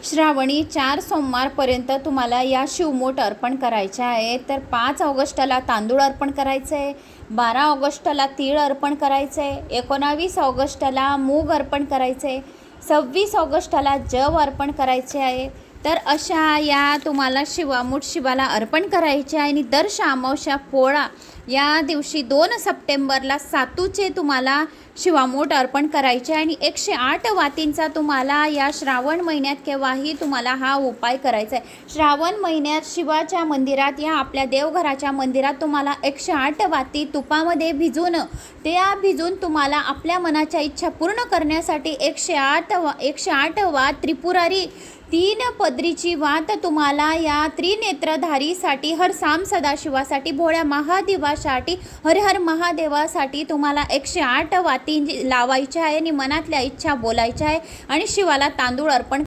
श्रावणी 4 सोमवारपर्यंत तुम्हाला या शिवमूठ अर्पण करायचे आहे। तर 5 ऑगस्टला तांदूळ अर्पण करायचं आहे, 12 ऑगस्टला तीळ अर्पण करायचं आहे, 19 ऑगस्टला मूग अर्पण करायचं आहे, 26 ऑगस्टला जव अर्पण करायचे आहे। तर अशा या तुम्हाला शिवामूठ शिवाला अर्पण करायचे आहे। आणि दर अमावस्या पोळा या दिवशी 2 सप्टेंबरला सातूचे तुम्हाला शिवामूठ अर्पण करायचे आणि 108 वातींचा तुम्हाला या श्रावण महिन्यात केव्हाही तुम्हाला हा उपाय करायचा आहे। श्रावण महिन्यात शिवाच्या मंदिरात या आपल्या देवघराच्या मंदिरात तुम्हाला 108 वाती तुपामध्ये भिजून तुम्हाला आपल्या मनाच्या इच्छा पूर्ण करण्यासाठी 108 वात त्रिपुरारी 3 पदरीची वात तुम्हाला या त्रिनेत्रधारीसाठी हर साम सदाशिवासाठी भोळ्या महादेवासाठी हर हर महादेवासाठी तुम्हाला 108 वाती लावायच्या आहे आणि मनातल्या इच्छा बोलायच्या आहे आणि शिवाला तांदूळ अर्पण